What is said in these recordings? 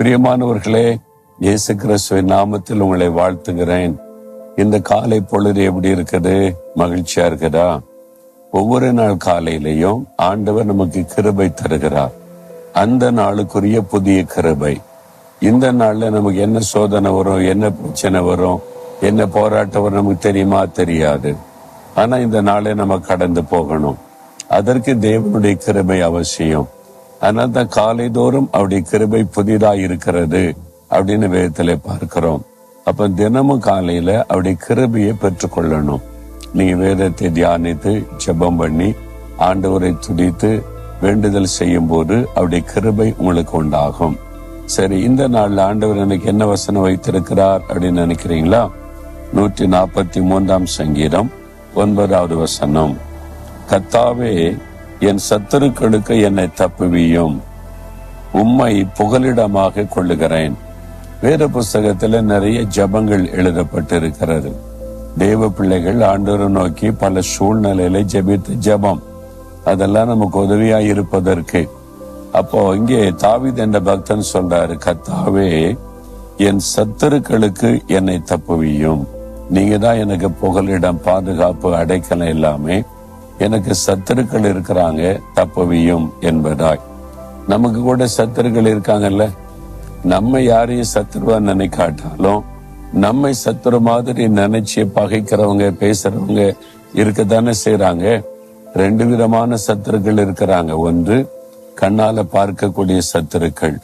பிரியமானவர்களே, இயேசு கிறிஸ்துவின் நாமத்தில் உங்களை வாழ்த்துகிறேன். இந்த காலை பொழுது எப்படி இருக்குது? மகிழ்ச்சியா இருக்குதா? ஒவ்வொரு நாள் காலையிலையும் ஆண்டவர் நமக்கு கிருபை தருகிறார். அந்த நாளுக்குரிய புதிய கிருபை. இந்த நாள்ல நமக்கு என்ன சோதனை வரும், என்ன பிரச்சனை வரும், என்ன போராட்டம் வரும் நமக்கு தெரியுமா? தெரியாது. ஆனா இந்த நாளை நம்ம கடந்து போகணும். அதற்கு தேவனுடைய கிருபை அவசியம். அதனால தான் காலை தோறும் அவருடைய கிருபை புதிதாக இருக்கிறது அப்படின்னு வேதத்திலே பார்க்கிறோம். அப்ப தினமும் காலையில அவருடைய கிருபையை பெற்றுக்கொள்ளணும். நீங்க வேதத்தை தியானித்து ஜெபம் பண்ணி ஆண்டவரை துதித்து வேண்டுதல் செய்யும் போது அவருடைய கிருபை உங்களுக்கு உண்டாகும். சரி, இந்த நாள்ல ஆண்டவர் எனக்கு என்ன வசனம் வைத்திருக்கிறார் அப்படின்னு நினைக்கிறீங்களா? 143 சங்கீதம் 9வது வசனம். கர்த்தாவே, என் சத்துருக்களுக்கு என்னை தப்புவியும், உம்மை புகலிடமாக கொள்ளுகிறேன். வேத புஸ்தகத்துல நிறைய ஜபங்கள் எழுதப்பட்டிருக்கிறது. தேவ பிள்ளைகள் ஆண்டவரை நோக்கி பல சூழ்நிலையில ஜெபித்த ஜபம், அதெல்லாம் நமக்கு உதவியா இருப்பதற்கு. அப்போ இங்கே தாவீது என்ற பக்தன் சொல்றாரு, கர்த்தாவே, என் சத்துருக்களுக்கு என்னை தப்புவியும். நீங்க தான் எனக்கு புகலிடம், பாதுகாப்பு, அடைக்கலம் எல்லாமே. எனக்கு சத்துருக்கள் இருக்கிறாங்க, தப்புவியும் என்பதாய். நமக்கு கூட சத்துருக்கள் இருக்காங்கல்ல. நம்ம யாரையும் சத்துருவா நினைக்காட்டாலும் நம்மை சத்துரு மாதிரி நினைச்சு பகைக்கிறவங்க, பேசுறவங்க இருக்கத்தானே செய்யறாங்க. 2 விதமான சத்துருக்கள் இருக்கிறாங்க. ஒன்று கண்ணால பார்க்கக்கூடிய சத்துருக்கள்,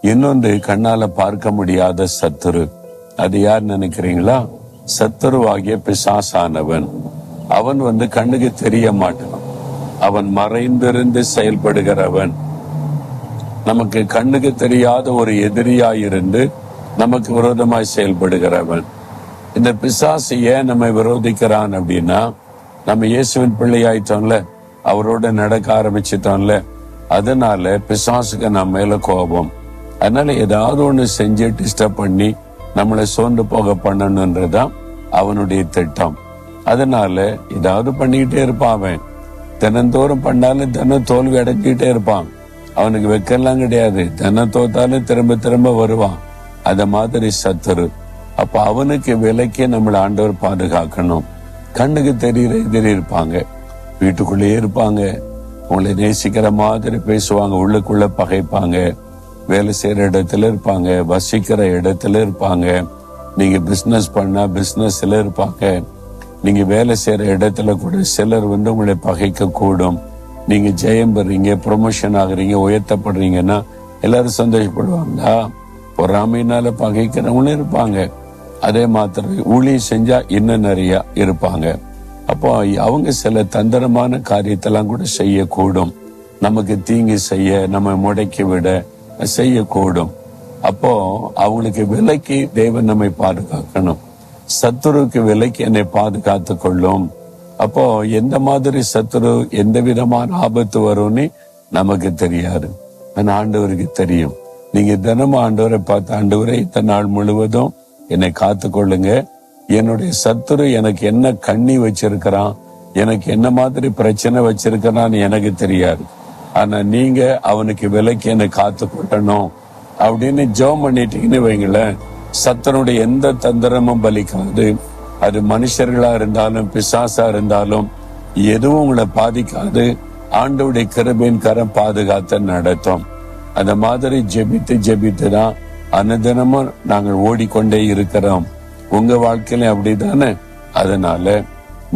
இன்னொன்று கண்ணால பார்க்க முடியாத சத்துரு. அது யார் நினைக்கிறீங்களா? சத்துருவாகிய பிசாசானவன். அவன் கண்ணுக்கு தெரிய மாட்டான். அவன் மறைந்திருந்து செயல்படுகிறவன். நமக்கு கண்ணுக்கு தெரியாத ஒரு எதிரியாயிருந்து நமக்கு விரோதமாய் செயல்படுகிறவன். இந்த பிசாசு ஏன் நம்மை விரோதிக்கிறான் அப்படின்னா, நம்ம இயேசுவின் பிள்ளையாயிட்டோம்ல, அவரோட நடக்க ஆரம்பிச்சிட்டோம்ல, அதனால பிசாசுக்கு நம்ம மேல கோபம். அதனால ஏதாவது ஒண்ணு செஞ்சு டிஸ்டர்ப் பண்ணி நம்மளை சோர்ந்து போக பண்ணணும்ன்றதுதான் அவனுடைய திட்டம். அதனால ஏதாவது பண்ணிக்கிட்டே இருப்பான். அவன் தினந்தோறும் பண்ணாலும் தினம் தோல்வி அடைஞ்சிக்கிட்டே இருப்பான். அவனுக்கு வெக்கலாம் கிடையாது. தினம் தோத்தாலும் திரும்ப திரும்ப வருவான். அத மாதிரி சத்துரு. அப்ப அவனுக்கு விலைக்கே நம்மளை ஆண்டவர் பாதுகாக்கணும். கண்ணுக்கு தெரிகிற எதிரி இருப்பாங்க, வீட்டுக்குள்ளேயே இருப்பாங்க, உங்களை நேசிக்கிற மாதிரி பேசுவாங்க, உள்ளுக்குள்ள பகைப்பாங்க, வேலை செய்யற இடத்துல இருப்பாங்க, வசிக்கிற இடத்துல இருப்பாங்க, நீங்க பிசினஸ் பண்ணா பிசினஸ்ல இருப்பாங்க, நீங்க வேலை செய்யற இடத்துல கூட சிலர் உங்களை பகைக்க கூடும். நீங்க ஜெயம் பெறீங்க, ப்ரொமோஷன் ஆகுறீங்க, உயர்த்தப்படுறீங்கன்னா எல்லாரும் சந்தோஷப்படுவாங்களா? பொறாமையினால பகைக்கிறவங்களும் இருப்பாங்க. அதே மாத்திரம் ஊழியம் செஞ்சா இன்னும் நிறைய இருப்பாங்க. அப்போ அவங்க சில தந்திரமான காரியத்தெல்லாம் கூட செய்யக்கூடும். நமக்கு தீங்கு செய்ய, நம்ம முடக்கி விட செய்யக்கூடும். அப்போ அவங்களுக்கு விலைக்கு தேவன் நம்மை பாதுகாக்கணும். சத்துருக்கு விலைக்கு என்னை பாதுகாத்து கொள்ளும். அப்போ எந்த மாதிரி சத்துரு, எந்த விதமான ஆபத்து வரும்னு நமக்கு தெரியாது, ஆனா ஆண்டவருக்கு தெரியும். நீங்க தினமும் ஆண்டவரை பார்த்து, ஆண்டவரை இத்தனை நாள் முழுவதும் என்னை காத்து கொள்ளுங்க, என்னுடைய சத்துரு எனக்கு என்ன கண்ணி வச்சிருக்கிறான், எனக்கு என்ன மாதிரி பிரச்சனை வச்சிருக்கிறான்னு எனக்கு தெரியாது, ஆனா நீங்க அவனுக்கு விலைக்கு என்னை காத்து கொள்ளணும் அப்படின்னு ஜெபம் பண்ணிட்டீங்கன்னு வைங்களேன், சத்தனுடைய எந்த தந்திரமும் பலிக்காது. அது மனுஷர்களா இருந்தாலும் பிசாசா இருந்தாலும் எதுவும் உங்களை பாதிக்காது. ஆண்டவருடைய கிருபையின் கரம் பாதுகாத்து நடத்தும். அந்த மாதிரி ஜெபித்து தான் அனுதினமும் நாங்கள் ஓடிக்கொண்டே இருக்கிறோம். உங்க வாழ்க்கையில அப்படித்தானே? அதனால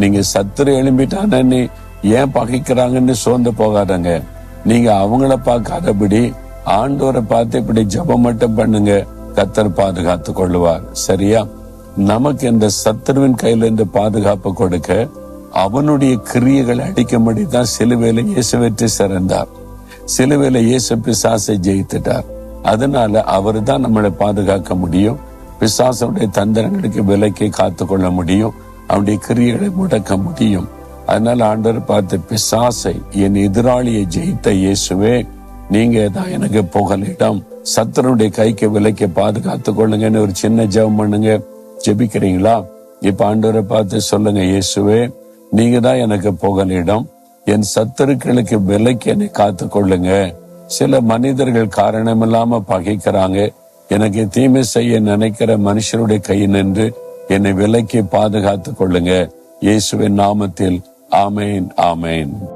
நீங்க சத்துரு எழும்பிட்டானே ஏன் பகைக்கிறாங்கன்னு சோர்ந்து போகாதங்க. நீங்க அவங்கள பார்க்காதபடி ஆண்டவரை பார்த்து இப்படி ஜெபம் மட்டும் பண்ணுங்க, கர்த்தர் பாதுகாத்து கொள்ளுவார். சரியா? நமக்கு இந்த சத்துருவின் கையில இருந்து பாதுகாப்பு கொடுக்க அவனுடைய கிரியைகளை அடிக்கும்படி தான் சிலுவையில இயேசு வெற்றி சிறந்தார். சிலுவையில இயேசு பிசாசை ஜெயித்துட்டார். அதனால அவரு தான் நம்மளை பாதுகாக்க முடியும். பிசாசுடைய தந்திரங்களுக்கு விலைக்கு காத்து கொள்ள முடியும். அவனுடைய கிரியைகளை முடக்க முடியும். அதனால ஆண்டவர் பார்த்து, பிசாசை, என் எதிராளியை ஜெயித்த இயேசுவே, நீங்க தான் எனக்கு புகலிடம், சத்துருடைய கைக்கு விலைக்கு பாதுகாத்து கொள்ளுங்கன்னு ஒரு சின்ன ஜெபம் பண்ணுங்க. ஜெபிக்கிறீங்களா? இப்ப ஆண்டவரை பார்த்து சொல்லுங்க, இயேசுவே, நீங்க தான் எனக்கு புகலிடம், என் சத்துருக்களுக்கு விலைக்கு என்னை காத்து கொள்ளுங்க. சில மனிதர்கள் காரணமில்லாம பகைக்கிறாங்க, எனக்கு தீமை செய்ய நினைக்கிற மனுஷருடைய கையினின்று என்னை விலக்கி பாதுகாத்துக் கொள்ளுங்க. இயேசுவின் நாமத்தில் ஆமேன், ஆமேன்.